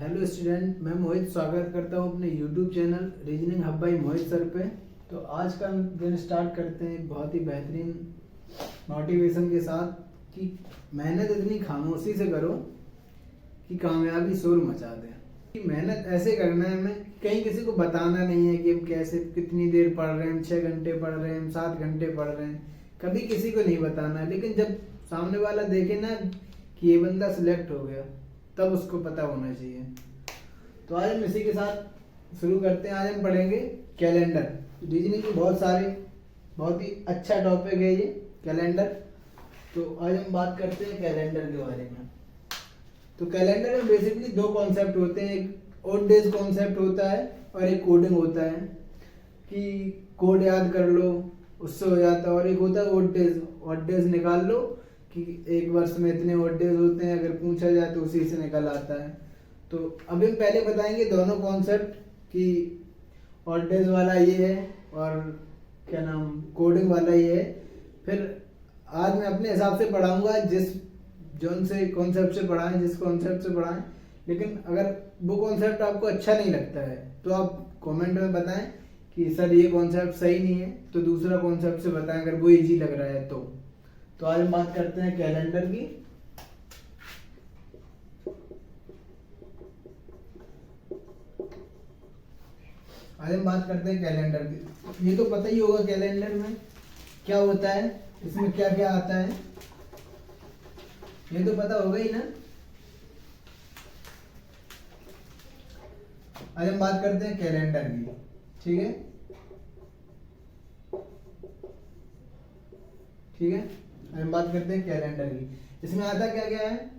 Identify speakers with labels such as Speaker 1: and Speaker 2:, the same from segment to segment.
Speaker 1: Hello student, मैं मोहित स्वागत करता हूँ अपने YouTube channel reasoning hub by Mohit sir पे। तो आज का दिन स्टार्ट करते हैं बहुत ही बेहतरीन मोटिवेशन के साथ कि मेहनत इतनी खामोशी से करो कि कामयाबी शोर मचा दे। कि मेहनत ऐसे करना है, हमें कहीं किसी को बताना नहीं है कि हम कैसे कितनी देर पढ़ रहे हैं, हम 6 घंटे पढ़ रहे हैं, हम 7 घंटे पढ़ रहे हैं, कभी किसी को नहीं बताना है। लेकिन जब सामने वाला देखे ना कि ये बंदा सिलेक्ट हो गया, तब उसको पता होना चाहिए। तो आज हम इसी के साथ शुरू करते हैं। आज हम पढ़ेंगे कैलेंडर। रीजनिंग के बहुत ही अच्छा टॉपिक है ये कैलेंडर। तो आज हम बात करते हैं कैलेंडर के बारे में। तो कैलेंडर में बेसिकली दो कॉन्सेप्ट होते हैं, एक ऑड डेज कॉन्सेप्ट होता है और एक कोडिंग होता है कि कोड याद कर लो उससे हो जाता है, और एक होता है ऑड डेज। ऑड डेज निकाल लो कि एक वर्ष में इतने ऑड डेज होते हैं, अगर पूछा जाए तो उसी से निकल आता है। तो अभी हम पहले बताएंगे दोनों कॉन्सेप्ट कि ऑड डेज वाला ये है और क्या नाम कोडिंग वाला ये है। फिर आज मैं अपने हिसाब से पढ़ाऊंगा जोन से कॉन्सेप्ट से पढ़ाएं, जिस कॉन्सेप्ट से पढ़ाएं। लेकिन अगर वो कॉन्सेप्ट आपको अच्छा नहीं लगता है तो आप कमेंट में बताएं कि सर ये कॉन्सेप्ट सही नहीं है, तो दूसरा कॉन्सेप्ट से बताएं अगर वो इजी लग रहा है तो आज हम बात करते हैं कैलेंडर की। आज हम बात करते हैं कैलेंडर की। ये तो पता ही होगा कैलेंडर में क्या होता है, इसमें क्या क्या आता है, ये तो पता होगा ही ना। आज हम बात करते हैं कैलेंडर की, ठीक है। ठीक है, आज हम बात करते हैं कैलेंडर की। इसमें आता क्या क्या है,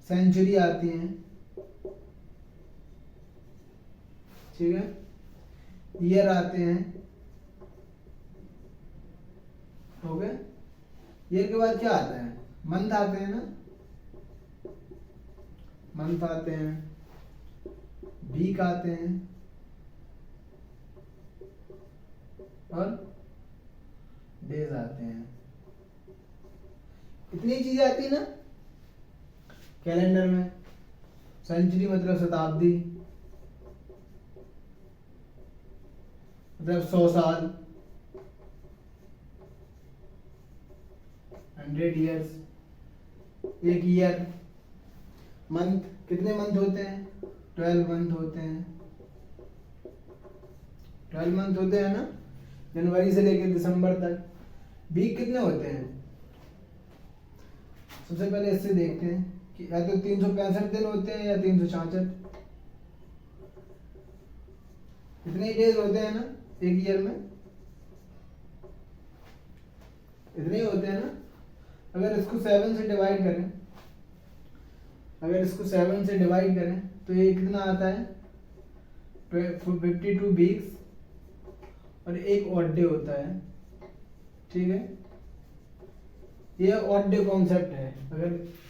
Speaker 1: सेंचुरी आती है, ठीक है, ईयर आते हैं, हो गए। ईयर के बाद क्या आता है, मंथ आते हैं ना, मंथ आते हैं, वीक आते हैं और डेज आते हैं। इतनी चीजें आती है ना कैलेंडर में। सेंचुरी मतलब शताब्दी, मतलब 100 साल, 100 ईयर्स, एक ईयर। मंथ, कितने मंथ होते हैं, 12 मंथ होते हैं। 12 मंथ होते हैं ना, जनवरी से लेकर दिसंबर तक। वीक कितने होते हैं, सबसे पहले इससे देखते हैं कि या तो 365 दिन होते हैं या 366। इतने डेज होते हैं ना एक ईयर में, इतने ही होते हैं ना। अगर इसको 7 से डिवाइड करें, तो ये कितना आता है, 52 वीक्स और एक ऑड डे होता है, ठीक है। ये ऑड डे कॉन्सेप्ट है। अगर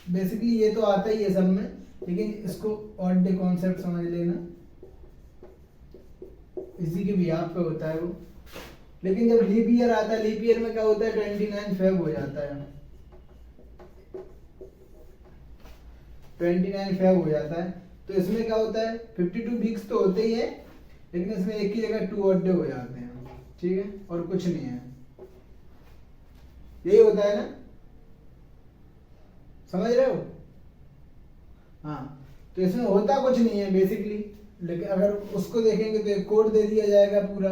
Speaker 1: बेसिकली ये तो आता ही है सब में, लेकिन इसको ऑड डे कॉन्सेप्ट समझ लेना, इसी के बिहाफ पे होता है वो। लेकिन जब लीप ईयर आता है, लीप ईयर में क्या होता है, 29 फेब हो जाता है, 29 फेब हो जाता है। तो इसमें क्या होता है, 52 वीक्स तो होते ही है, लेकिन इसमें एक ही जगह 2 ऑड डे हो जाते हैं, ठीक है, और कुछ नहीं है। यही होता है ना, समझ रहे हो। हाँ, तो इसमें होता कुछ नहीं है बेसिकली, लेकिन अगर उसको देखेंगे तो एक कोड दे दिया जाएगा पूरा,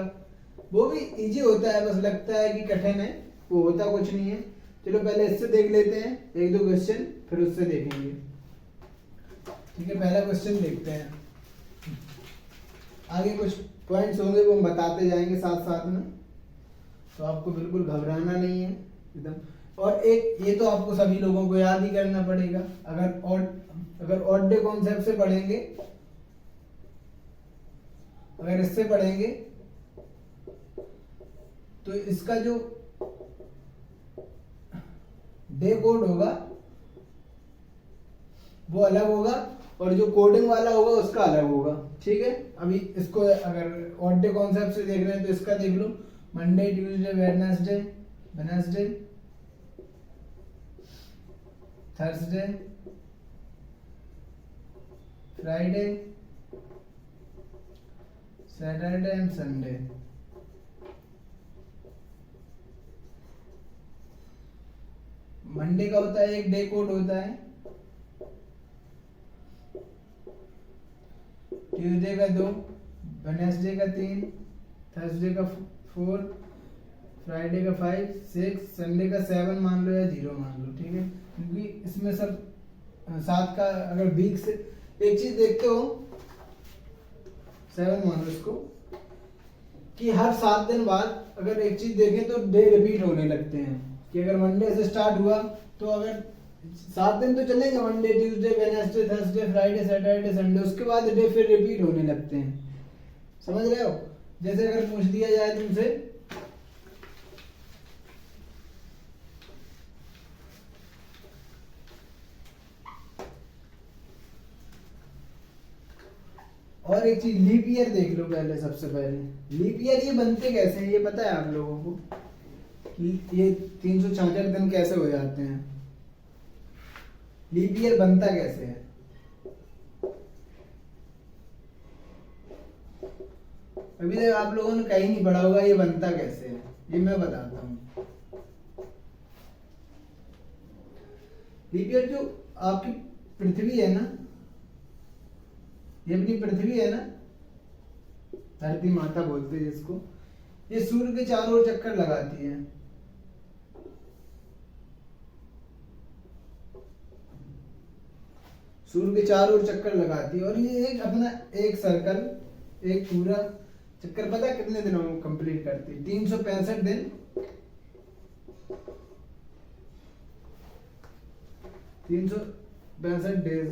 Speaker 1: वो भी इजी होता है, बस लगता है कि कठिन है, वो होता कुछ नहीं है। चलो पहले इससे देख लेते हैं एक दो क्वेश्चन, फिर उससे देखेंगे, ठीक है। पहला क्वेश्चन देखते हैं, आगे कुछ पॉइंट्स होंगे वो हम बताते जाएंगे साथ साथ में, तो आपको बिल्कुल घबराना नहीं है एकदम। और एक ये तो आपको सभी लोगों को याद ही करना पड़ेगा। अगर ऑड डे कॉन्सेप्ट से पढ़ेंगे, अगर इससे पढ़ेंगे तो इसका जो डे कोड होगा वो अलग होगा और जो कोडिंग वाला होगा उसका अलग होगा, ठीक है। अभी इसको अगर ऑड डे कॉन्सेप्ट से देख रहे हैं तो इसका देख लो, Monday, Tuesday, Wednesday, Thursday, Friday, Saturday and Sunday. Monday का होता है एक डे कोड होता है, ट्यूसडे का 2, वेडनेसडे का 3, थर्सडे का 4, फ्राइडे का 5, 6, संडे का 7 मान लो या 0 मान लो, ठीक है। क्योंकि इसमें सब 7 का अगर वीक से एक चीज देखते हो, 7 मान लो इसको, कि हर 7 दिन बाद अगर एक चीज देखें तो डे रिपीट होने लगते हैं। कि अगर मंडे से स्टार्ट हुआ तो अगर 7 दिन तो चलेंगे, Monday, Tuesday, Wednesday, Thursday, Friday, Saturday, Sunday, उसके बाद डे फिर रिपीट होने लगते हैं। समझ रहे हो? जैसे अगर पूछ दिया जाए तुमसे और एक चीज लीप ईयर देख लो पहले। सबसे पहले लीप ईयर ये बनते कैसे हैं, ये पता है आप लोगों को कि ये 366 दिन कैसे हो जाते हैं? लीप ईयर बनता कैसे है? अभी तक आप लोगों ने कहीं नहीं पढ़ा होगा ये बनता कैसे है, ये मैं बताता हूँ। लीप ईयर जो आपकी पृथ्वी है ना, ये अपनी पृथ्वी है ना, धरती माता बोलते हैं जिसको, ये सूर्य के चारों ओर चक्कर लगाती है। सूर्य के चारों ओर चक्कर लगाती है और ये एक अपना एक सर्कल, एक पूरा चक्कर पता है कितने दिनों में कंप्लीट करती है? 365 दिन, 365 डेज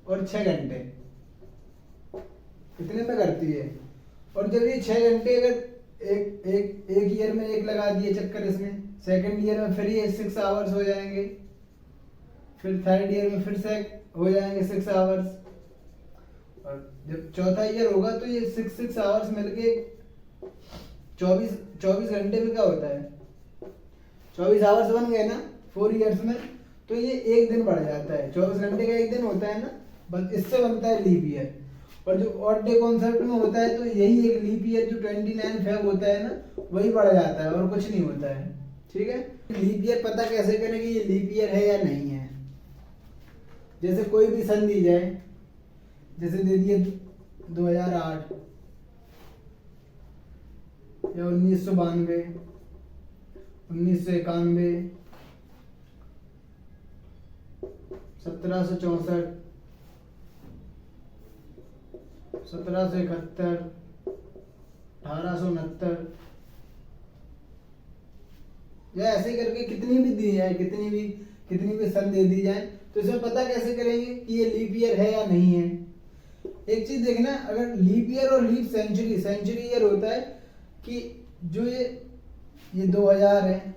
Speaker 1: और 6 घंटे, कितने में करती है? और जब ये 6 घंटे अगर एक ईयर में एक लगा दिए चक्कर इसमें, सेकंड ईयर में फिर ये 6 आवर्स हो जाएंगे, फिर थर्ड ईयर में फिर से हो जाएंगे 6 आवर्स, और जब चौथा ईयर होगा तो ये 6 आवर्स मिलके 24 घंटे में क्या होता है? 24 आवर्स बन गए ना 4 ईयर्स में, तो ये एक दिन बढ़ जाता है। 24 घंटे का एक दिन होता है ना, बस इससे बनता है लीप ईयर। और जो ऑड डे कॉन्सेप्ट में होता है तो यही एक लीप ईयर जो 29 फेब होता है ना, वही बढ़ जाता है और कुछ नहीं होता है, ठीक है। लीप ईयर पता कैसे करें कि ये लीप ईयर है या नहीं है? जैसे कोई भी सन दी जाए, जैसे दे दिए 2008 या 1992, 1991, 1764, 1771, 1869, या ऐसे करके कितनी भी दी जाए, कितनी भी सन दे दी जाए, तो इसमें पता कैसे करेंगे कि ये लीप ईयर है या नहीं है? एक चीज देखना, अगर लीप ईयर और लीप सेंचुरी ईयर होता है कि जो ये 2000 है,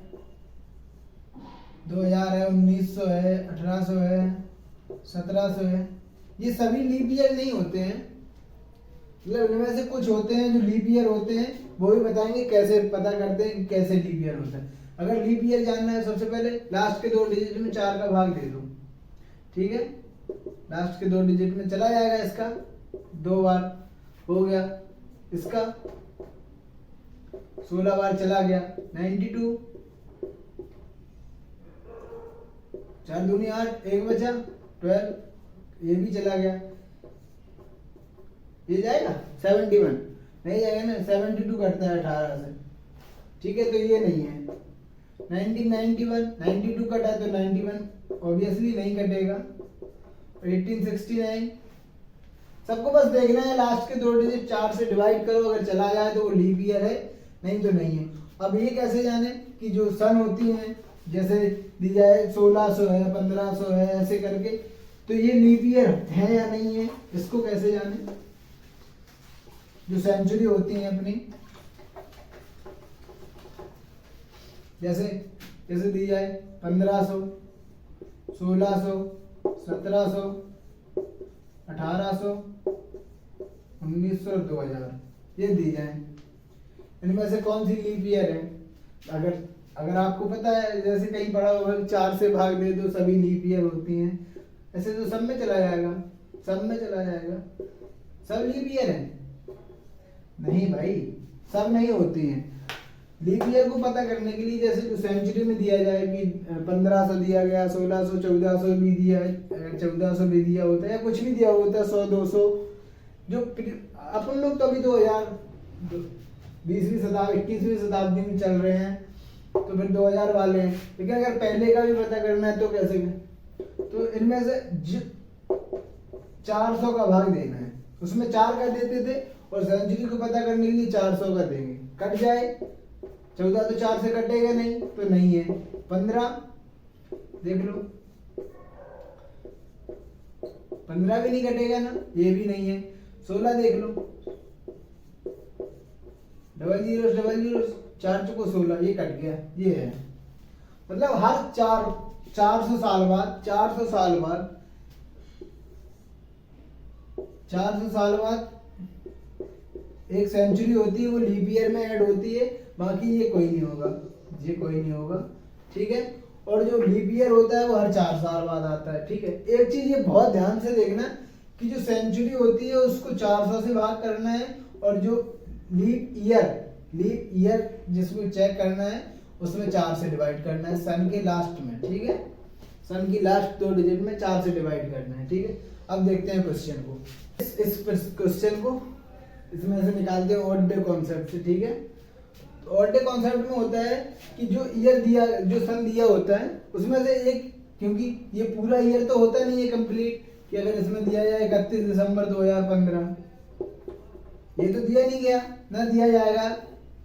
Speaker 1: 1900 है, 1800 है, 1700 है, ये सभी लीप ईयर नहीं होते हैं। मतलब इनमें से कुछ होते हैं जो लीप ईयर होते हैं, वो भी बताएंगे कैसे पता करते हैं कि कैसे लीप ईयर होता है। अगर लीप ईयर जानना है, सबसे पहले लास्ट के 2 डिजिट में 4 का भाग दे दो, ठीक है। लास्ट के 2 डिजिट में चला जाएगा, इसका 2 बार हो गया, इसका 16 बार चला गया, 92, 4 दूनी 8, 1 बचा 12, ये भी चला गया। ये जाएगा 71, नहीं जाएगा ना, 72 कटता है 18 से, ठीक है, तो ये नहीं है। 1991, 92 कटा तो 91 ऑब्वियसली नहीं कटेगा। 1869, सबको बस देखना है लास्ट के 2 डिजिट 4 से डिवाइड करो, अगर चला जाए तो वो लीप ईयर है, नहीं तो नहीं है। अब ये कैसे जाने कि जो सन होती हैं, जैसे दी जाए 1600 है, 1500 है, ऐसे करके, तो ये लीप ईयर है या नहीं है, इसको कैसे जाने? जो सेंचुरी होती है अपनी, जैसे दी जाए 1500, 1600, 1700, 1800, 1900 और 2000, ये दी जाए। इनमें से कौन सी लीप ईयर है? अगर आपको पता है, जैसे कहीं पढ़ा होगा 4 से भाग दे दो सभी लीप ईयर होती हैं, ऐसे तो सब में चला जाएगा, सब में चला जाएगा। सब लीप ईयर है? नहीं भाई, सब नहीं होती हैं। लीप ईयर को पता करने के लिए जैसे जो सेंचुरी में दिया जाए कि 1500 दिया गया, 1600, 1400 भी दिया है, 1400 भी दिया होता है या कुछ भी दिया होता है, 100, 200, जो अपन लोग तो अभी 20वीं शताब्दी 21वीं शताब्दी में चल रहे हैं, तो फिर 2000 वाले हैं। लेकिन अगर पहले का भी पता करना है तो कैसे? तो इनमें से 400 का भाग देना है, उसमें 4 का देते थे और सेंचुरी को पता करने के लिए 400 का देंगे। कट जाए 14 तो 4 से कटेगा नहीं, तो नहीं है। 15 देख लो, 15 भी नहीं कटेगा ना, ये भी नहीं है। 16 देख लो, डबल जीरो 4 चुको 16, ये कट गया, ये है। मतलब हर 400 साल बाद 400 साल बाद 400 साल बाद एक सेंचुरी होती है, वो लीप ईयर में ऐड होती है। बाकी ये कोई नहीं होगा, ये कोई नहीं होगा, ठीक है। और जो लीप ईयर होता है वो हर 4 साल बाद आता है, ठीक है। एक चीज ये बहुत ध्यान से देखना कि जो सेंचुरी होती है उसको 400 से भाग करना है, और जो लीप ईयर जिसको चेक करना है उसमें 4 से डिवाइड करना है, सन के लास्ट में, ठीक है। सन की लास्ट 2 डिजिट में 4 से डिवाइड करना है, ठीक है। अब देखते हैं क्वेश्चन को। इस क्वेश्चन को इसमें से निकालते हैं ऑड डे कॉन्सेप्ट से, ठीक है। तो ऑड डे कॉन्सेप्ट में होता है कि जो ईयर दिया, जो सन दिया होता है उसमें से एक, क्योंकि ये पूरा ईयर तो होता नहीं है कंप्लीट, कि अगर इसमें दिया जाए 31 दिसंबर 2015, ये तो दिया नहीं गया ना, दिया जाएगा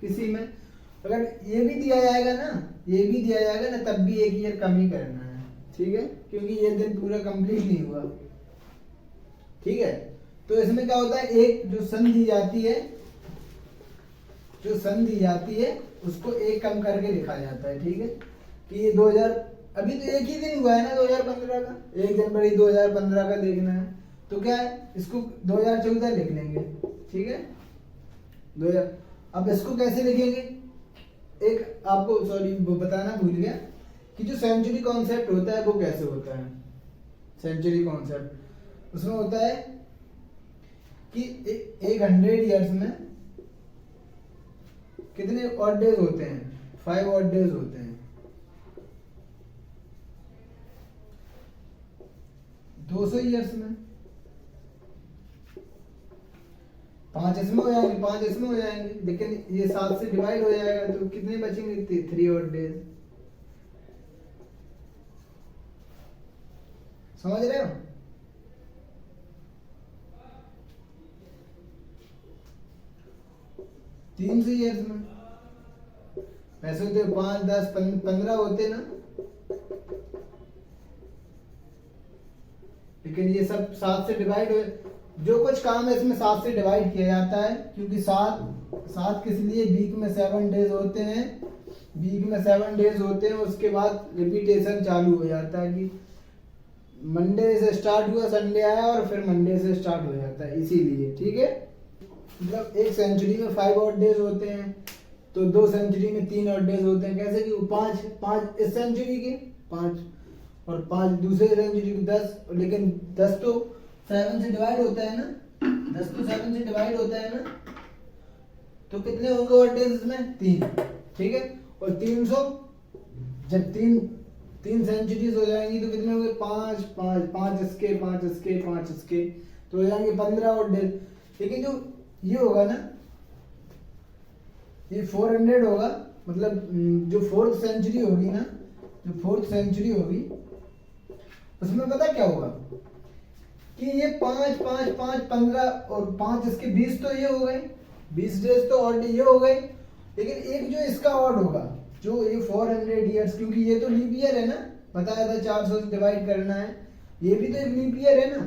Speaker 1: किसी में। अगर ये भी दिया जाएगा ना, ये भी दिया जाएगा ना, तब भी एक ईयर कम ही करना है, ठीक है, क्योंकि ये दिन पूरा कंप्लीट नहीं हुआ, ठीक है। तो इसमें क्या होता है, एक जो सन दी जाती है, जो सन दी जाती है उसको एक कम करके लिखा जाता है, ठीक है। कि ये 2000, अभी तो एक ही दिन हुआ है ना 2015 का, 1 जनवरी 2015 का देखना है, तो क्या है, इसको 2014 लिख लेंगे, ठीक है। 2000, अब इसको कैसे लिखेंगे, एक आपको सॉरी वो बताना भूल गया कि जो सेंचुरी कॉन्सेप्ट होता है वो कैसे होता है। सेंचुरी कॉन्सेप्ट उसमें होता है कि 100 ईयर्स में कितने ऑड डेज होते हैं, 5 ऑड डेज होते हैं। 200 ईयर्स में 5 इसमें हो जाएंगे, 5 इसमें हो जाएंगे, लेकिन ये 7 से डिवाइड हो जाएगा, तो कितने बचेंगे, 3 ऑड डेज। समझ रहे हो? तीन से ईयर्स में ऐसे होते 5, 10, 15 होते ना, लेकिन ये सब 7 से डिवाइड हो, जो कुछ काम है इसमें 7 से डिवाइड किया जाता है, क्योंकि 7 किस लिए, वीक में 7 डेज होते हैं, वीक में 7 डेज होते हैं। उसके बाद रिपीटेशन चालू हो जाता है कि मंडे से स्टार्ट हुआ, संडे आया और फिर मंडे से स्टार्ट हो जाता है, इसीलिए, ठीक है। मतलब एक सेंचुरी में 5 ऑड डेज होते हैं, तो 2 सेंचुरी में 3 ऑड डेज होते हैं। कैसे कि 5 इस सेंचुरी के 5 और 5 दूसरे सेंचुरी के 10, लेकिन 10 तो 7 से डिवाइड होता है ना, 10 तो 7 से डिवाइड होता है ना, तो कितने होंगे ऑड डेज इसमें, 3, ठीक है। और 300, जब 3 सेंचुरीज हो जाएंगी तो कितने होंगे, 5 इसके 5 इसके 5 इसके, तो हो जाएंगे 15 ऑड डेज। लेकिन जो ये होगा ना, ये 400 होगा, मतलब जो 4th सेंचुरी होगी ना, जो 4th सेंचुरी होगी उसमें पता क्या होगा कि ये 5 5 5 15 और 5 इसके 20, तो ये हो गए 20 डेज, तो ऑड ये हो गए। लेकिन एक जो इसका ऑड होगा, जो ये 400 ईयर्स, क्योंकि ये तो लीप ईयर है ना, बताया था 400 से डिवाइड करना है, ये भी तो एक लीप ईयर है ना।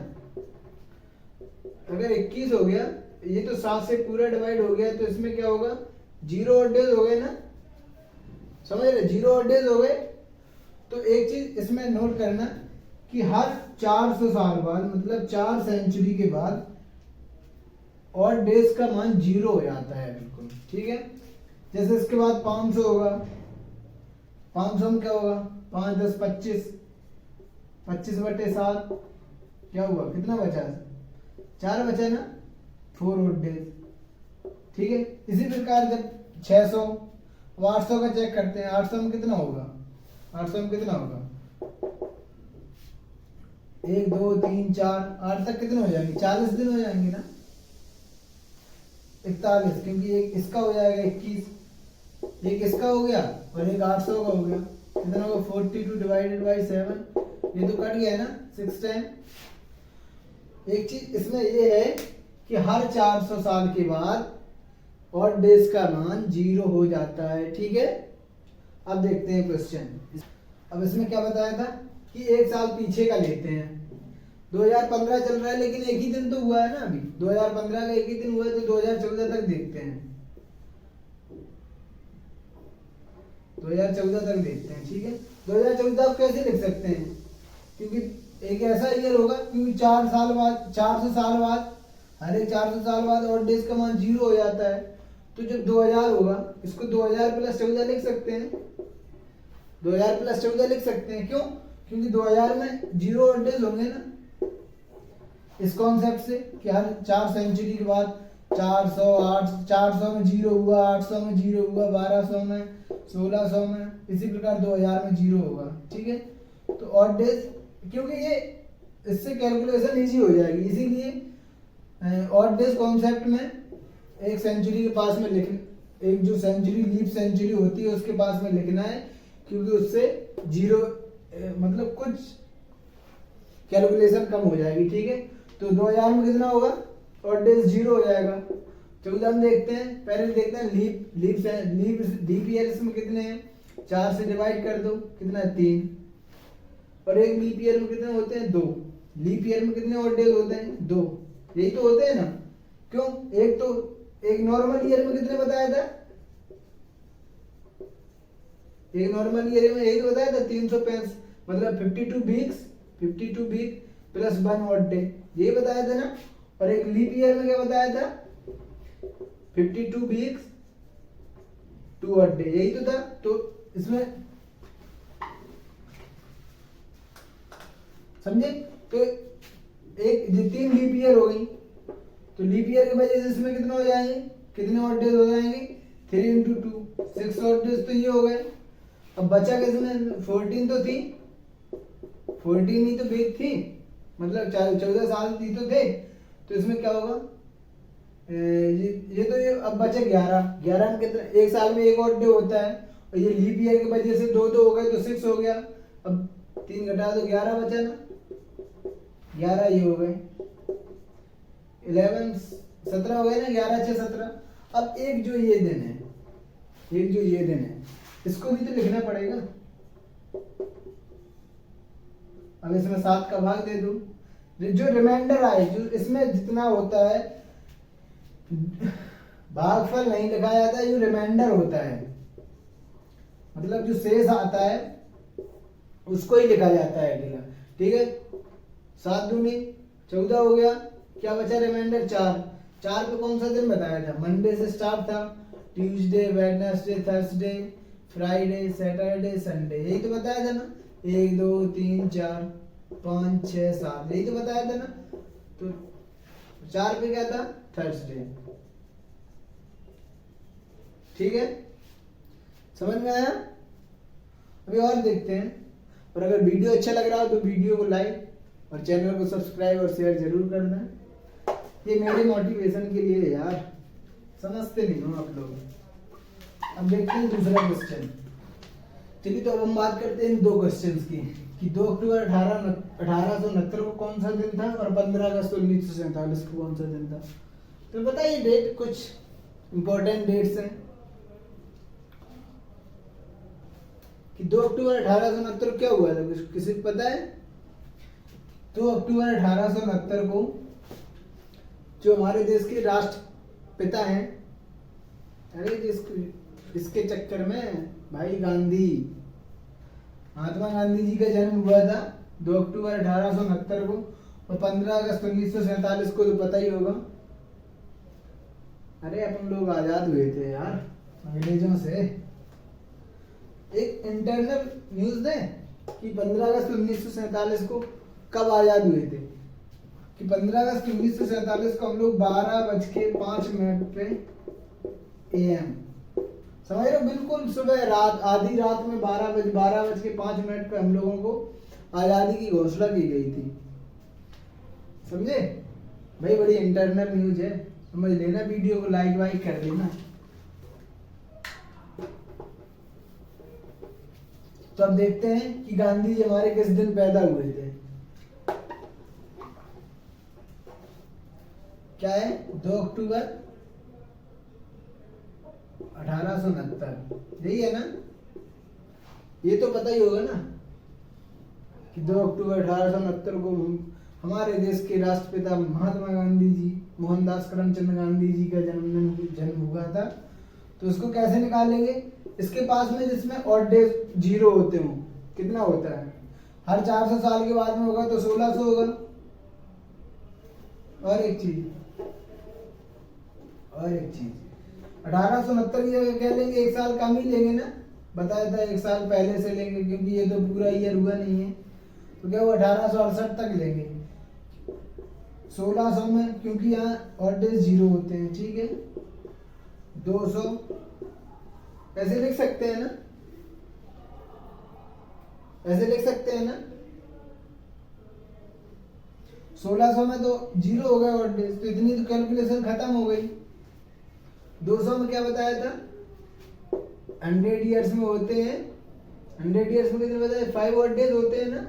Speaker 1: अगर 21 हो गया, ये तो 7 से पूरा डिवाइड हो गया, तो इसमें क्या होगा, 0 ऑड डेज हो गए ना, समझ रहे, 0 ऑड डेज हो गए। तो एक चीज इसमें नोट करना कि हर 400 साल बाद, मतलब 4 सेंचुरी के बाद ऑड डेज का मान 0 हो जाता है, बिल्कुल, ठीक है। जैसे इसके बाद 500 होगा, 500 में क्या होगा, 5 10 25, 25/7 क्या हुआ, कितना बचा, 4 बचा ना, 4 ऑड डेज। ठीक है, इसी प्रकार जब 600 अब 800 का चेक करते हैं, 800 में कितना होगा, 800 में कितना होगा, 1 2 3 4 8 तक कितने हो जाएंगे, 40 दिन हो जाएंगे ना, 41, क्योंकि एक इसका हो जाएगा 21, एक इसका हो गया और एक 800 का हो गया, कितना होगा 42 डिवाइडेड बाई 7, ये तो कट गया है ना 6 टाइम। एक चीज इसमें ये है कि हर 400 साल के बाद ऑड डेज का मान 0 हो जाता है। ठीक है, अब देखते हैं क्वेश्चन। अब इसमें क्या बताया था कि एक साल पीछे का लेते हैं, 2015 चल रहा है लेकिन एक ही दिन तो हुआ है ना, अभी 2015 का एक ही दिन हुआ है, तो 2014 तक देखते हैं, 2014 तक देखते हैं। ठीक है, 2014 कैसे लिख सकते हैं, क्योंकि एक ऐसा ईयर होगा, क्योंकि 4 साल बाद, 400 साल बाद, हर एक 400 साल बाद ऑड डेज का मान 0 हो जाता है, तो जब 2000 होगा, इसको 2000 + 14 लिख सकते हैं, 2000 + 14 लिख सकते हैं। क्यों, क्योंकि 2000 में 0 ऑड डेज होंगे ना, इस कॉन्सेप्ट से कि हर 4 सेंचुरी के बाद 400 में 0 हुआ, 800 में 0 हुआ, 1200 में, 1600 में, इसी प्रकार 2000 में 0 होगा। ठीक है, तो ऑड डेज, क्योंकि ये इससे कैलकुलेशन इजी हो जाएगी, इसीलिए ऑड डेज कॉन्सेप्ट में एक सेंचुरी के पास में लिख, एक जो सेंचुरी लीप सेंचुरी होती है उसके पास में लिखना है, क्योंकि उससे 0 मतलब कुछ कैलकुलेशन कम हो जाएगी। ठीक है, तो 2000 में कितना होगा, ऑड डेज 0 हो जाएगा। 14 में देखते हैं, पहले देखते हैं लीप ईयर्स में कितने हैं, 4 से डिवाइड कर दो, कितना है 3, और एक लीप ईयर में कितने होते हैं 2, लीप ईयर में कितने ऑड डेज होते हैं 2, यही तो होते हैं ना। क्यों, एक तो एक नॉर्मल ईयर में कितने बताया था, एक नॉर्मल ईयर में यही तो बताया था 365, मतलब 52 वीक प्लस 1 ऑड डे, ये बताया था ना। और एक लीप ईयर में क्या बताया था, 52 वीक्स 2 ऑड डे, यही तो था। तो इसमें समझे, तो एक 3 लीप ईयर हो गई, तो लीप ईयर की वजह से इसमें कितना हो जाएंगे, कितने ऑड डेज हो जाएंगे, 3 × 2 6 ऑड डेज तो ये हो गए। अब बचा किसमें, 14 तो थी, 14 ही तो वीक थी, मतलब 14 साल थी तो थे, तो इसमें क्या होगा, ये तो ये अब बचे 11 में कितना, एक साल में एक ऑड डे होता है, और ये लीप ईयर की वजह से 2 हो गए तो 6 हो गया, अब 3 घटा दो 11 बचा ना, 11 ये हो गए, 11 17 हो गए ना, 11 6 17। अब एक जो ये दिन है, इसको भी तो लिखना पड़ेगा। अब इसमें 7 का भाग दे दूं, जो रिमाइंडर आए, जो इसमें जितना होता है, भागफल नहीं लिखा जाता है, जो रिमाइंडर होता है, मतलब जो शेष आता है उसको ही लिखा जाता है अकेला। ठीक है, 7 दूनी 14 हो गया, क्या बचा रिमाइंडर 4 पे कौन सा दिन बताया था, मंडे से स्टार्ट था, Tuesday, Wednesday, Thursday, Friday, Saturday, Sunday, यही तो बताया था ना, 1 2 3 4 5 6 7, यही तो बताया था ना। तो 4 पे क्या था, थर्सडे। ठीक है, समझ में आया। अभी और देखते हैं, और अगर वीडियो अच्छा लग रहा हो तो वीडियो को लाइक और चैनल को सब्सक्राइब और शेयर जरूर करना, ये मेरे मोटिवेशन के लिए यार, समझते नहीं हो आप लोग। अब देखते हैं दूसरा क्वेश्चन। चलिए, तो अब हम बात करते हैं इन 2 क्वेश्चंस की, कि 2 अक्टूबर 1869 को कौन सा दिन था, और 15 अगस्त 1947 को कौन सा दिन था। तो बताइए डेट, कुछ इंपॉर्टेंट डेट्स हैं कि 2 अक्टूबर 1869 क्या हुआ था, किसी को पता है। 2 अक्टूबर 1869 को जो हमारे देश के राष्ट्रपिता हैं, अरे इसके चक्कर में भाई गांधी, महात्मा गांधी जी का जन्म हुआ था 2 अक्टूबर 1869 को, और 15 अगस्त 1947 को तो पता ही होगा। अरे अपन लोग आजाद हुए थे यार अंग्रेजों से। एक इंटरनल न्यूज दें, कि 15 अगस्त 1947 को कब आज़ाद हुए थे। कि 15 अगस्त 1947 को हम लोग 12:05 पे AM, समझ रहे हो, बिल्कुल सुबह रात, आधी रात में 12:05 पे हम लोगों को आज़ादी की घोषणा की गई थी। समझे भाई, बड़ी इंटरनल न्यूज है, समझ लेना। वीडियो को लाइक वाइक कर देना। तो अब देखते हैं कि गांधी जी हमारे किस दिन पैदा हुए थे। क्या है, 2 अक्टूबर 1869, यही है ना। ये तो पता ही होगा ना कि 2 अक्टूबर 1869 को हमारे देश के राष्ट्रपिता महात्मा गांधी जी, मोहनदास करमचंद गांधी जी का जन्म हुआ था। तो उसको कैसे निकालेंगे, इसके पास में जिसमें ऑड डेज 0 होते हो, कितना होता है, हर 400 साल के बाद में होगा तो 1600 होगा। और एक चीज 1869 की जगह क्या लेंगे, 1 साल कम ही लेंगे ना, बताया था 1 साल पहले से लेंगे, क्योंकि ये तो पूरा ईयर हुआ नहीं है। तो क्या वो 1868 तक लेंगे, 1600 में, क्योंकि यहाँ ऑड डेज 0 होते हैं, ठीक है। 200 ऐसे लिख सकते हैं ना, ऐसे लिख सकते हैं ना। 1600 में तो 0 हो गया ऑड डेज, तो इतनी तो कैलकुलेशन खत्म हो गई। 200 में क्या बताया था, 100 ईयर्स में होते हैं, 100 ईयर्स में कितने बताया, 5 ऑड डेज होते हैं ना।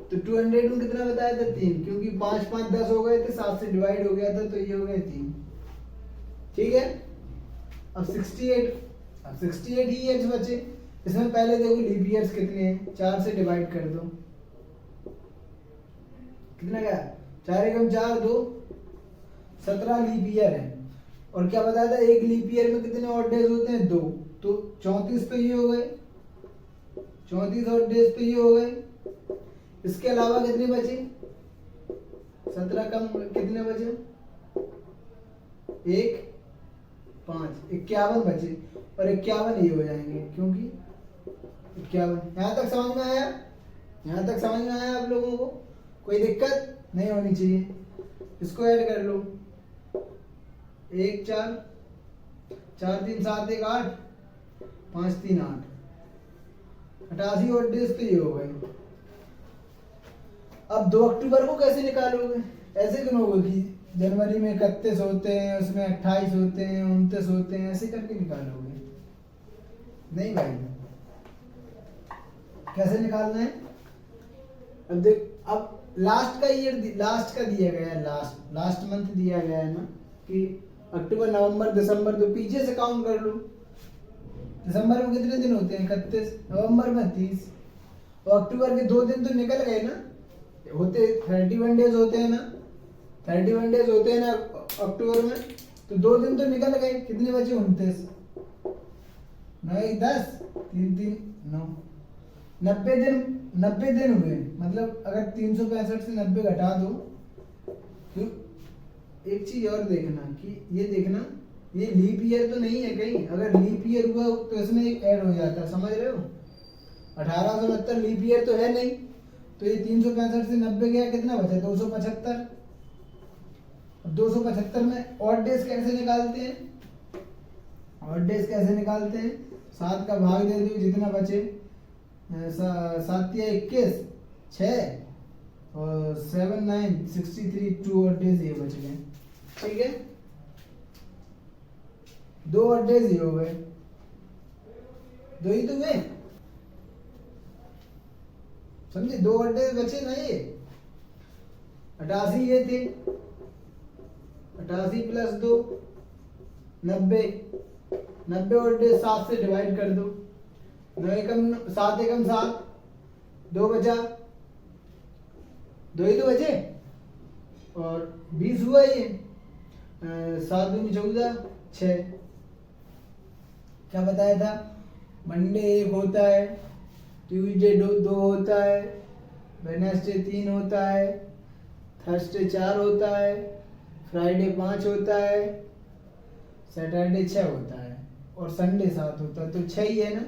Speaker 1: तो 200 में कितना बताया था, 3, क्योंकि 5 5 10 हो गए थे, 7 से डिवाइड हो गया था, तो ये हो गया 3, ठीक है। अब 68 ही ईयर्स बचे। इसमें पहले देखो लीप ईयर्स कितने हैं, 4 से डिवाइड कर दो, कितना गया, 4 एकम 4, 2, 17 लीप ईयर है। और क्या बताया था, एक लीप ईयर में कितने ऑड डेज होते हैं, 2, तो 34 तो ये हो गए, 34 ऑड डेज तो ये हो गए। इसके अलावा कितने बचे, 17 कम कितने बचे, 1 5, 51 बचे। और 51 ये हो जाएंगे, क्योंकि 51। यहाँ तक समझ में आया, यहाँ तक समझ में आया आप लोगों को, कोई दिक्कत नहीं होनी चाहिए। इसको ऐड कर लो, 1 4 4 3 7 1 8 5 3 8, 88 ऑड डेज तो ये हो गए। अब 2 अक्टूबर को कैसे निकालोगे, ऐसे क्यों होगा कि जनवरी में 31 होते हैं, उसमें 28 होते हैं, 29 होते हैं, ऐसे करके निकालोगे, नहीं भाई। कैसे निकालना है, अब देख, अब लास्ट का ईयर, लास्ट का दिया गया है, लास्ट मंथ दिया गया है ना, कि अक्टूबर नवंबर दिसंबर, तो पीछे से काउंट कर लो। दिसंबर में कितने दिन होते हैं, 31, नवंबर में 30, और अक्टूबर के 2 दिन तो निकल गए ना, होते 31 डेज होते हैं ना, 31 डेज होते हैं ना अक्टूबर में, तो 2 दिन तो निकल गए, कितने बचे, 29, 9 1 10, 3 3 9, 90 दिन हुए। मतलब अगर 365 से 90 घटा दो, तो एक चीज और देखना, कि ये देखना, ये लीप ईयर तो नहीं है कहीं, अगर लीप ईयर हुआ तो इसमें एक ऐड हो जाता, समझ रहे हो। 1869 लीप ईयर तो है नहीं, तो ये 365 से 90 गया, कितना बचा, 275। 275 में ऑड डेज कैसे निकालते हैं, ऑड डेज कैसे निकालते हैं, 7 का भाग दे दो, जितना बचे, 7 या 21, 6 और 7 9 63, 2 ऑड डेज ये बच गए, ठीक है। 2 ऑड डेज ये हो गए, 2 ही तो हुए, समझे, 2 ऑड डेज बचे ना ये। 88 ये थे, 88 प्लस 2 90, 90 ऑड डेज 7 से डिवाइड कर दो, 9 एकम 7 एकम 7, 2 बचा, 2 ही तो बचे, और 20 हुआ ये, 7 दूनी 14, 6। क्या बताया था, मंडे 1 होता है, ट्यूसडे 2 होता है, वेडनेसडे 3 होता है, थर्सडे 4 होता है, फ्राइडे 5 होता है, सैटरडे 6 होता है, और संडे 7 होता है, तो 6 ही है ना।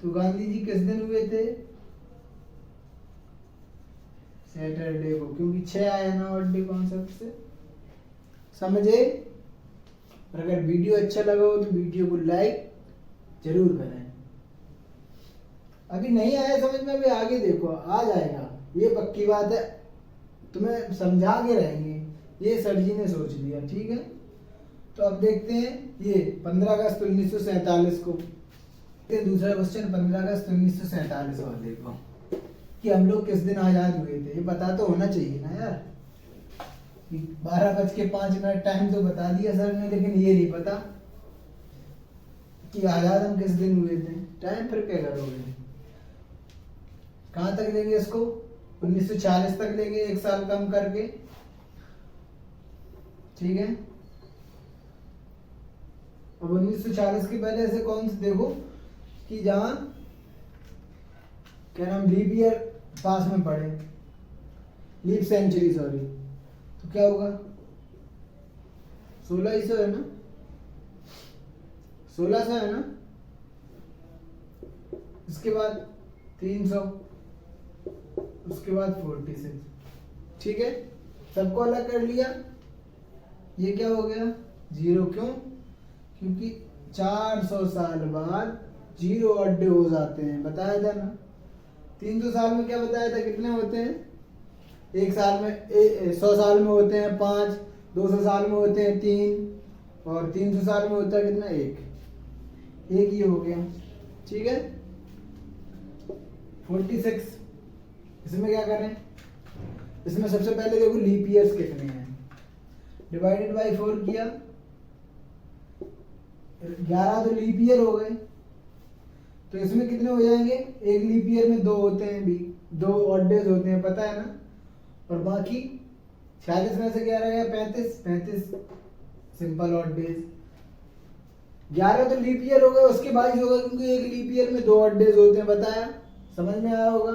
Speaker 1: तो गांधी जी किस दिन हुए थे, सैटरडे को, क्योंकि 6 आया ना ऑड डे कॉन्सेप्ट से, समझे। और अगर वीडियो अच्छा लगा हो तो वीडियो को लाइक जरूर करें। अभी नहीं आया समझ में, अभी आगे देखो आ जाएगा, ये पक्की बात है, तुम्हें समझा के रहेंगे, ये सर जी ने सोच लिया, ठीक है। तो अब देखते हैं ये 15 अगस्त 1947 को, दूसरा क्वेश्चन 15 अगस्त 1947 वाले को, कि हम लोग किस दिन आजाद हुए थे, ये पता तो होना चाहिए ना यार। 12:05 टाइम तो बता दिया सर ने, लेकिन ये नहीं पता कि आजाद हम किस दिन हुए थे। टाइम फिर क्या करोगे, कहाँ तक लेंगे इसको, 1940 तक लेंगे, एक साल कम करके, ठीक है। अब 1940 के पहले ऐसे कौन से देखो कि जहां क्या नाम लीप ईयर पास में पड़े, लीप सेंचुरी सॉरी, तो क्या होगा 1600 है ना, 1600 है ना, इसके बाद 300, उसके बाद 46, ठीक है। सबको अलग कर लिया, ये क्या हो गया 0, क्यों, क्योंकि 400 साल बाद 0 ऑड डे हो जाते हैं, बताया था ना। 300 साल में क्या बताया था, कितने होते हैं, एक साल में 100 साल में होते हैं 5, 200 साल में होते हैं 3, और 300 साल में होता है कितना, एक ही हो गया, ठीक है। 46, इसमें क्या करें, इसमें सबसे पहले देखो लीप ईयर्स कितने हैं, डिवाइडेड बाय 4 किया, 11 तो लीप ईयर हो गए, तो इसमें कितने हो जाएंगे, एक लीप ईयर में 2 होते हैं भी, 2 ऑड डेज होते हैं, पता है ना। और बाकी 46 में से 11 गया 35 सिंपल ऑड डेज, 11 तो लीप ईयर हो गए, उसके 22 होगा, क्योंकि एक लीप ईयर में 2 ऑड डेज होते हैं, बताया, समझ में आया होगा।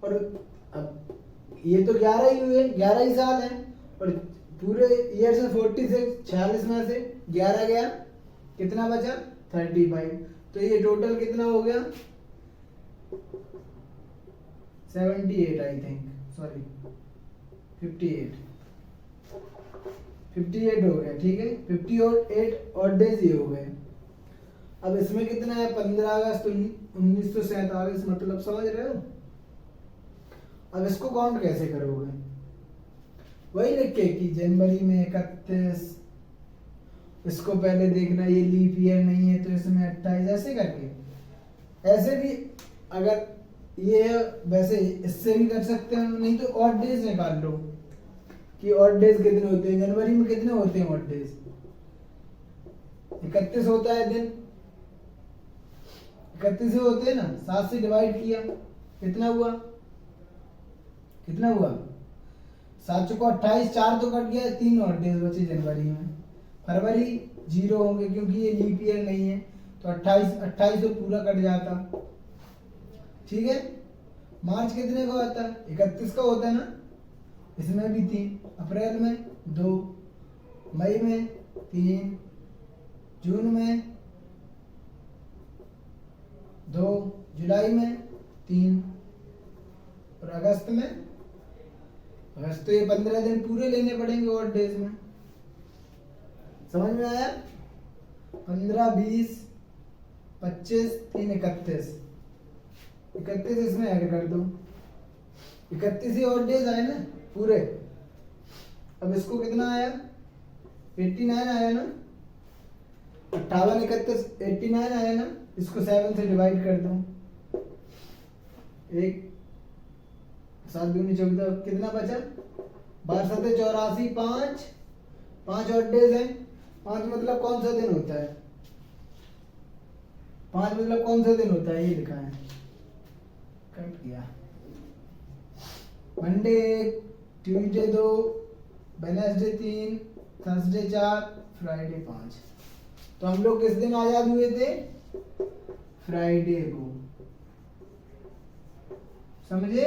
Speaker 1: और अब ये तो 11 ही हुए, 11 ही साल हैं, और पूरे ईयर से 46, 46 में से 11 गया, कितना बचा 35, तो ये टोटल कितना हो गया 78 आई थिंक, सॉरी 58 हो गया, ठीक है। 58 ऑड डेज ये हो गए। अब इसमें कितना है 15 अगस्त 1947, मतलब समझ रहे हो। अब इसको काउंट कैसे करोगे, वही लिख के कि जनवरी में 31, इसको पहले देखना ये लीप ईयर नहीं है तो इसमें 28, ऐसे करके। ऐसे भी अगर ये वैसे इससे भी कर सकते हैं, नहीं तो ऑड डेज निकाल लो कि ऑड डेज कितने होते हैं, जनवरी में कितने होते हैं ऑड डेज, 31 होता है दिन, 31 से होते हैं ना, 7 से डिवाइड किया, कितना हुआ 7 चौको 28, 4 तो कट गया, 3 ऑड डेज बचे जनवरी में। फरवरी 0 होंगे क्योंकि ये लीप ईयर नहीं है, तो 28 तो पूरा कट जाता, ठीक है। मार्च कितने का होता है, 31 का होता है ना, इसमें भी 3, अप्रैल में 2, मई में 3, जून में 2, जुलाई में 3, और अगस्त तो ये 15 दिन पूरे लेने पड़ेंगे ऑड डेज में, समझ में आया। 15, 20, 25, 3, 31 इसमें ऐड कर दो, 31 ही ऑड डेज आए ना पूरे। अब इसको कितना आया 89 आया ना, 58, 31, 89 आया ना, इसको 7 से डिवाइड कर दो, 1, 7 दूनी 14, कितना बचा 12, 7, 84, 5 ऑड डेज है। 5 मतलब कौन सा दिन होता है, 5 मतलब कौन सा दिन होता है, ये लिखा है, कट किया, Monday 1, Tuesday 2, Wednesday 3, Thursday 4, Friday 5। तो हम लोग किस दिन आजाद हुए थे, फ्राइडे को, समझे।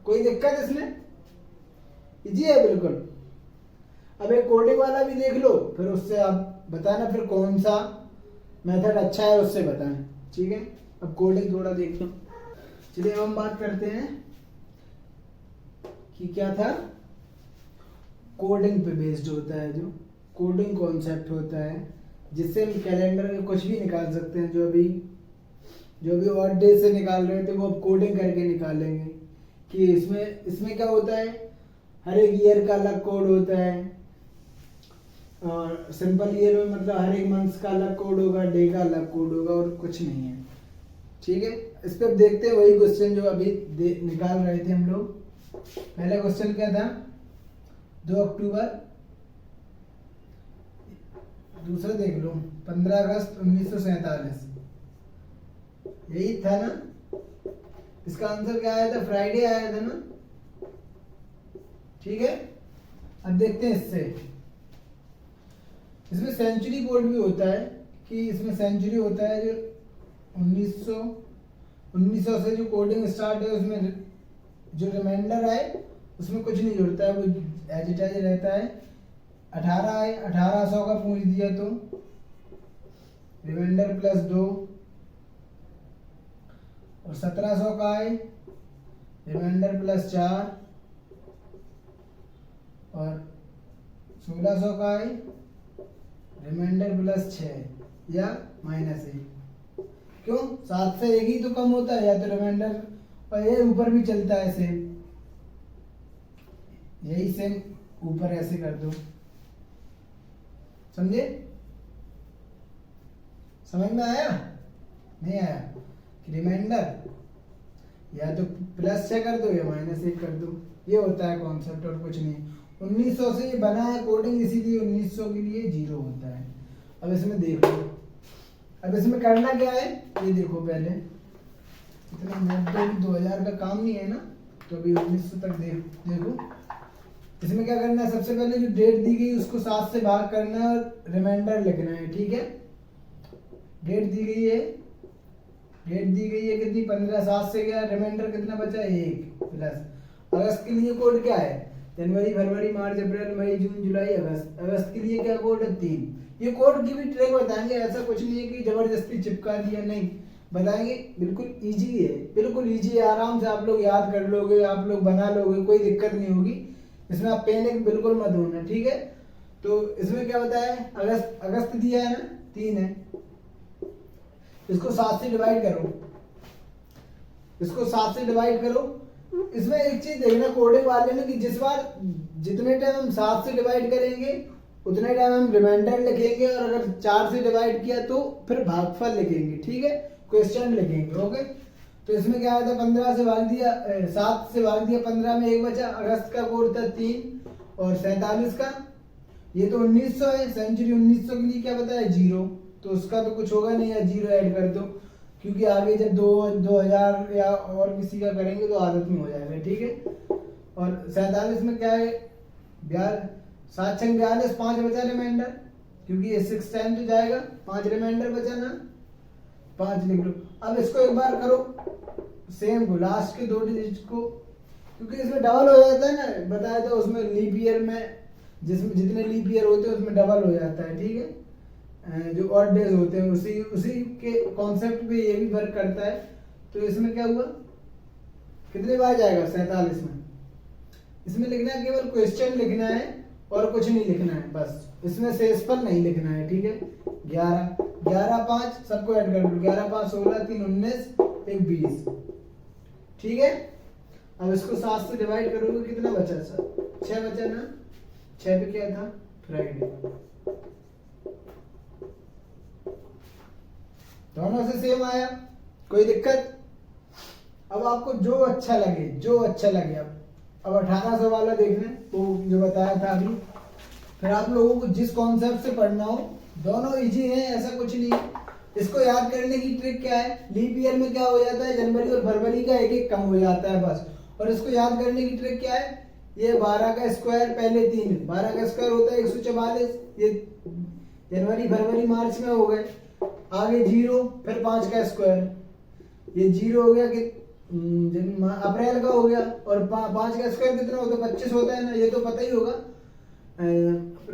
Speaker 1: कोई दिक्कत इसमें, इजी है बिल्कुल। अब एक कोडिंग वाला भी देख लो, फिर उससे आप बताना फिर कौन सा मेथड अच्छा है, उससे बताएं, ठीक है। अब कोडिंग थोड़ा देख लो। चलिए हम बात करते हैं कि क्या था, कोडिंग पे बेस्ड होता है, जो कोडिंग कॉन्सेप्ट होता है जिससे हम कैलेंडर में कुछ भी निकाल सकते हैं। जो भी ऑड डे से निकाल रहे थे वो अब कोडिंग करके निकालेंगे कि इसमें क्या होता है, हर एक ईयर का अलग कोड होता है। और सिंपल ईयर में मतलब हर एक मंथ का अलग कोड होगा, डे का अलग कोड होगा और कुछ नहीं है। ठीक है, इस पर देखते हैं वही क्वेश्चन जो अभी निकाल रहे थे हम लोग। पहला क्वेश्चन क्या था, 2 अक्टूबर, दूसरा देख लो 15 अगस्त 1947, यही था ना। इसका आंसर क्या आया था, फ्राइडे आया था ना। ठीक है, अब देखते हैं इसमें सेंचुरी कोड भी होता है कि इसमें सेंचुरी होता है जो 1900 से जो कोडिंग स्टार्ट है उसमें जो रिमाइंडर आए उसमें कुछ नहीं जुड़ता है, वो एज इट एज रहता है। 18 आए, 1800 का पूछ दिया तो रिमाइंडर प्लस 2, और 1700 का आए रिमाइंडर प्लस 4, और 1600 का आए रिमाइंडर प्लस 6 या माइनस 1। क्यों, 7 से एक ही तो कम होता है, या तो रिमाइंडर, और ये ऊपर भी चलता है सेम, यही सेम ऊपर ऐसे कर दो। समझे, समझ में आया, नहीं आया, रिमाइंडर या तो प्लस 6 कर दो या माइनस 1 कर दो, ये होता है कॉन्सेप्ट और कुछ नहीं। 1900 से ये बना है कोडिंग, इसीलिए 1900 के लिए 0 होता है। अब इसमें देखो, अब इसमें करना क्या है, ये देखो पहले इतना नोट 2000 का काम नहीं है ना, तो अभी 1900 तक देखो। इसमें क्या करना है, सबसे पहले जो डेट दी गई उसको 7 से भाग करना है और रिमाइंडर लिखना है। ठीक है, डेट दी गई है, कितनी, 15, 7 से गया, रिमाइंडर कितना बचा, 1 प्लस। अगस्त के लिए कोड क्या है, जनवरी, फरवरी, मार्च, अप्रैल, मई, जून, जुलाई, अगस्त। अगस्त के लिए क्या कोड है, 3। ये कोड की भी ट्रिक बताएंगे, ऐसा कुछ नहीं है कि जबरदस्ती चिपका दिया, नहीं बताएंगे। बिल्कुल इजी है, बिल्कुल इजी है, आराम से आप लोग याद कर लोगे, आप लोग बना लोगे, कोई दिक्कत नहीं होगी। इसमें आप पैनिक बिल्कुल मत होना। ठीक है, तो इसमें क्या बताया, अगस्त दिया है ना, 3 है, इसको 7 से डिवाइड करो, इसमें एक चीज देखना कोडिंग वाले में कि जिस बार जितने टाइम हम 7 से डिवाइड करेंगे उतने टाइम हम रिमाइंडर लिखेंगे, और अगर 4 से डिवाइड किया तो फिर भागफल लिखेंगे। ठीक है, क्वेश्चन लिखेंगे। ओके, तो इसमें क्या आया था, 15 से भाग दिया, 7 से भाग दिया 15 में 1 बचा। अगस्त का कोड था 3, और 47 का, ये तो 1900 है, सेंचुरी 1900 के लिए क्या बताया, 0, तो उसका तो कुछ होगा नहीं, या 0 ऐड कर दो, क्योंकि आगे जब 2000 या और किसी का करेंगे तो आदत में हो जाएगा। ठीक है, और 47 में क्या है, 7 6 42, 5 बचा रिमाइंडर, क्योंकि ये 6 टाइम तो जाएगा, 5 रिमाइंडर बचा ना, 5 लिख लो। अब इसको एक बार करो सेम को, लास्ट के 2 डिजिट को, क्योंकि इसमें डबल हो जाता है ना, बताया था उसमें लीप ईयर में, जिसमें जितने लीप ईयर होते हैं उसमें डबल हो जाता है। ठीक है, जो ऑड डेज होते हैं उसी के कॉन्सेप्ट पे ये भी वर्क करता है। तो इसमें क्या हुआ, कितने बार जाएगा, 47 में। इसमें लिखना है, केवल क्वेश्चन लिखना है और कुछ नहीं लिखना है, बस इसमें शेषफल नहीं लिखना है। ठीक है, 11 5 सबको ऐड कर लो, 11 5 16 3 19 1 20। ठीक है, अब इसको 7 से डिवाइड करोगे, कितना बचा सर, 6 बचा ना, 6 पे क्या था, फ्राइडे। दोनों से सेम आया, कोई दिक्कत। अब आपको जो अच्छा लगे, अब 1800 वाला देख लें, तो जो बताया था अभी, फिर आप लोगों को जिस कॉन्सेप्ट से पढ़ना हो, दोनों इजी हैं, ऐसा कुछ नहीं। इसको याद करने की ट्रिक क्या है, लीप ईयर में क्या हो जाता है, जनवरी और फरवरी का एक कम हो जाता है बस। और इसको याद करने की ट्रिक क्या है, ये 12 का स्क्वायर, पहले 3, 12 का स्क्वायर होता है 144, ये जनवरी फरवरी मार्च में हो गए, आगे 0, फिर 5 का स्क्वायर, ये 0 हो गया कि अप्रैल का हो गया, और 5 का स्क्वायर कितना होता है, 25 होता है ना, ये तो पता ही होगा।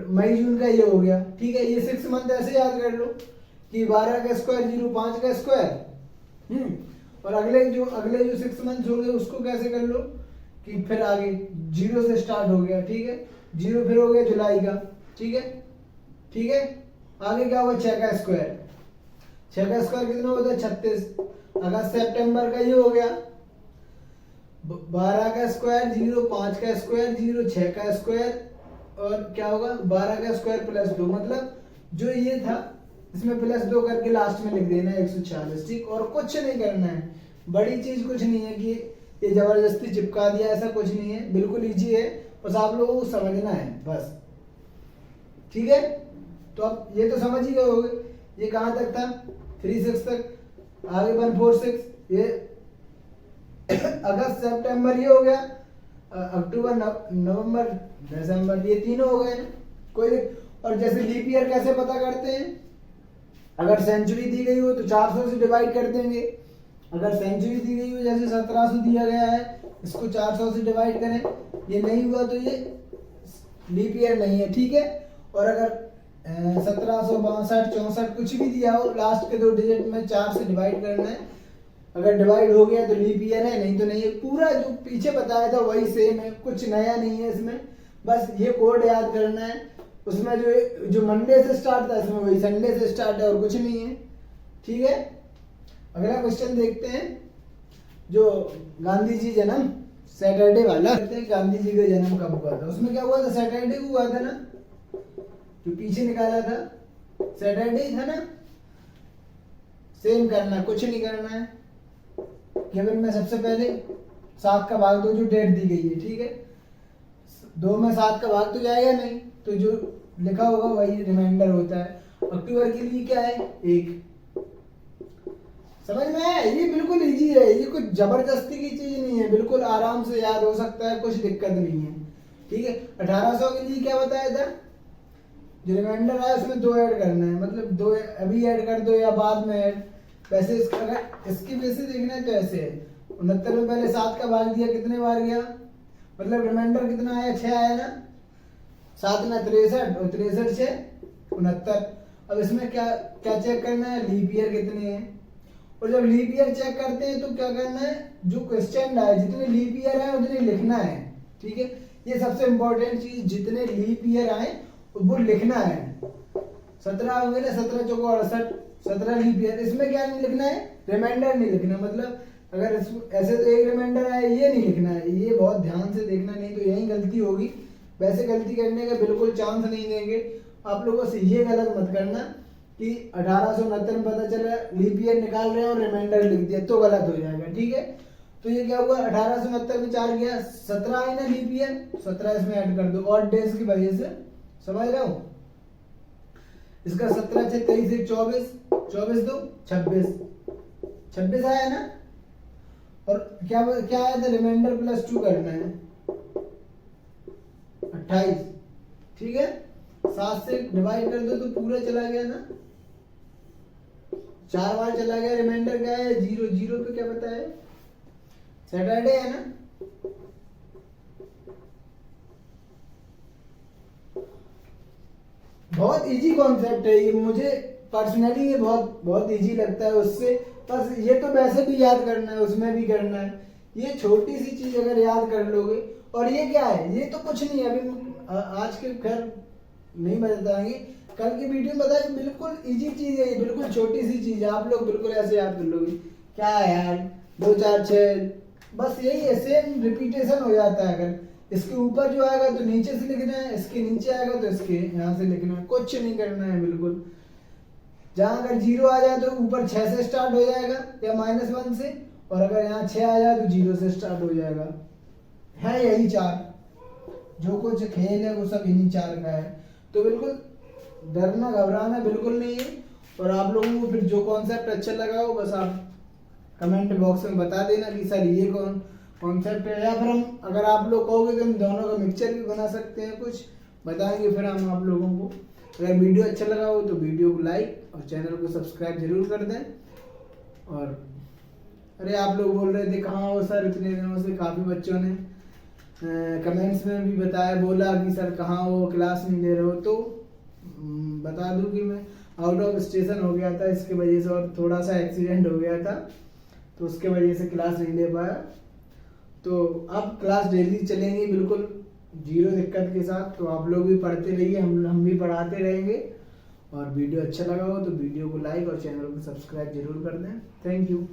Speaker 1: मई जून का ये हो गया। ठीक है, ये 6 मंथ ऐसे याद कर लो कि 12 का स्क्वायर 0, 5 का स्क्वायर, और अगले जो 6 मंथ हो गए उसको कैसे कर लो कि फिर आगे 0 से स्टार्ट हो गया, ठीक है, 0 फिर हो गया जुलाई का, ठीक है, ठीक है। आगे क्या होगा, 6 का स्क्वायर, 6 का स्क्वायर कितना होता है 36। अगस्त सितंबर का ये हो गया 12 का स्क्वायर 0, 5 का स्क्वायर 0, 6 का स्क्वायर और क्या होगा 12 का स्क्वायर प्लस 2, मतलब जो ये था इसमें प्लस 2 करके लास्ट में लिख देना है 146, ठीक। और कुछ नहीं करना है, बड़ी चीज कुछ नहीं है कि ये जबरदस्ती चिपका दिया, ऐसा कुछ नहीं है, बिल्कुल इजी है, बस आप लोगों को समझना है बस, ठीक है। तो अब ये तो समझ ही गए होगे, ये कहाँ तक था 36 तक, आगे 146, ये अगस्त सितंबर ये हो गया, अक्टूबर नवंबर दिसंबर ये तीनों हो गए कोई। और जैसे लीप ईयर कैसे पता करते हैं, अगर सेंचुरी दी गई हो तो 400 से डिवाइड कर देंगे, अगर सेंचुरी दी गई हो जैसे 1700 दिया गया है, इसको 400 से डिवाइड करें, ये नहीं हुआ तो ये लीप ईयर नहीं है, ठीक है। और अगर 1762 64 कुछ भी दिया हो, लास्ट के 2 डिजिट में 4 से डिवाइड करना है, अगर डिवाइड हो गया तो लीप ईयर है, नहीं तो नहीं है। पूरा जो पीछे बताया था वही सेम है, कुछ नया नहीं है इसमें, बस ये कोड याद करना है। उसमें जो मंडे से स्टार्ट था इसमें वही संडे से स्टार्ट है और कुछ नहीं है, ठीक है। अगला क्वेश्चन देखते हैं, जो गांधी जी जन्म सैटरडे वाला, गांधी जी का जन्म कब हुआ था, उसमें क्या हुआ था सैटरडे को हुआ था ना, जो पीछे निकाला था सैटरडे ही था ना। सेम करना, कुछ नहीं करना है। केवल में सबसे पहले 7 का भाग 2 जो डेट दी गई है, ठीक है, 2 में 7 का भाग तो जाएगा नहीं, तो जो लिखा होगा वही रिमाइंडर होता है। अक्टूबर के लिए क्या है 1, समझ में आया, ये बिल्कुल इजी है, ये कुछ जबरदस्ती की चीज नहीं है, बिल्कुल आराम से याद हो सकता है, कुछ दिक्कत नहीं है, ठीक है। 1800 के लिए क्या बताया था, जो रिमाइंडर आया उसमें 2 ऐड करना है, मतलब 2 अभी ऐड कर दो या बाद में ऐड, वैसे अगर इसकी वजह देखना है तो ऐसे है। 69 में पहले 7 का भाग दिया, कितने बार गया, मतलब रिमाइंडर कितना आया 6 आया ना, 7 में 63 और 63 6 69। अब इसमें क्या क्या चेक करना है, लीप ईयर कितने हैं, और जब लीप ईयर चेक करते हैं तो क्या करना है, जो क्वेश्चन आए जितने लीप ईयर है उतने लिखना है, ठीक है। ये सबसे इंपॉर्टेंट चीज, जितने लीप ईयर आए वो लिखना है। 17 होंगे ना, 17 चौको 68, 17 लीप ईयर, इसमें क्या नहीं लिखना है, रिमाइंडर नहीं लिखना, मतलब अगर ऐसे तो एक रिमाइंडर आए ये नहीं लिखना है, ये बहुत ध्यान से देखना, नहीं तो यही गलती होगी। वैसे गलती करने का बिल्कुल चांस नहीं देंगे आप लोगों से, ये गलत मत करना कि 1869 में पता चला लीप ईयर निकाल रहे हैं और रिमाइंडर लिख दिया, तो गलत हो जाएगा, ठीक है। तो ये क्या हुआ 1869 में 4 गया, 17 है ना लीप ईयर, 17 इसमें ऐड कर दो और डेज की वजह से, समझ रहे हो। इसका 17 6 23 1 24, 24 2 26, 26 आया ना। और क्या क्या आया था, रिमाइंडर प्लस 2 करना है 28, ठीक है। 7 से डिवाइड कर दो तो पूरा चला गया ना, 4 बार चला गया, रिमाइंडर क्या है 0, 0 पे क्या पता है सैटरडे है ना। बहुत इजी कॉन्सेप्ट है ये, मुझे पर्सनली ये बहुत बहुत इजी लगता है उससे, बस ये तो वैसे भी याद करना है, उसमें भी करना है, ये छोटी सी चीज अगर याद कर लोगे। और ये क्या है, ये तो कुछ नहीं है, अभी आज के खैर नहीं बताएंगे, कल की वीडियो में बताएंगे, बिल्कुल इजी चीज है ये, बिल्कुल छोटी सी चीज है, आप लोग बिल्कुल ऐसे याद कर लोगे। क्या है यार 2 4 6, बस यही है, सेम रिपीटेशन हो जाता है। अगर इसके ऊपर जो आएगा तो नीचे से लिखना है, इसके नीचे आएगा तो इसके यहाँ से लिखना है, कुछ नहीं करना है बिल्कुल। जहाँ अगर 0 आ जाए तो ऊपर 6 से स्टार्ट हो जाएगा या -1 से, और अगर यहाँ 6 आ जाए तो 0 से स्टार्ट हो जाएगा। है यही 4, जो कुछ खेल है वो सब इन्हीं 4 का है, तो बिल्कुल डरना घबराना बिल्कुल नहीं है। और आप लोगों को फिर जो कॉन्सेप्ट अच्छा लगा हो बस आप कमेंट बॉक्स में बता देना कि सर ये कौन कॉन्सेप्ट है, या फिर हम अगर आप लोग कहोगे कि हम दोनों का मिक्सचर भी बना सकते हैं, कुछ बताएंगे फिर हम आप लोगों को। अगर वीडियो अच्छा लगा हो तो वीडियो को लाइक और चैनल को सब्सक्राइब जरूर कर दें। और अरे आप लोग बोल रहे थे कहाँ हो सर, इतने दिनों से काफ़ी बच्चों ने कमेंट्स में भी बताया, बोला कि सर कहाँ हो, क्लास नहीं ले रहे हो, तो बता दूं कि मैं आउट ऑफ स्टेशन हो गया था इसके वजह से, और थोड़ा सा एक्सीडेंट हो गया था तो उसके वजह से क्लास नहीं ले पाया। तो अब क्लास डेली चलेंगी बिल्कुल जीरो दिक्कत के साथ। तो आप लोग भी पढ़ते रहिए, हम भी पढ़ाते रहेंगे। और वीडियो अच्छा लगा हो तो वीडियो को लाइक और चैनल को सब्सक्राइब जरूर कर दें। Thank you.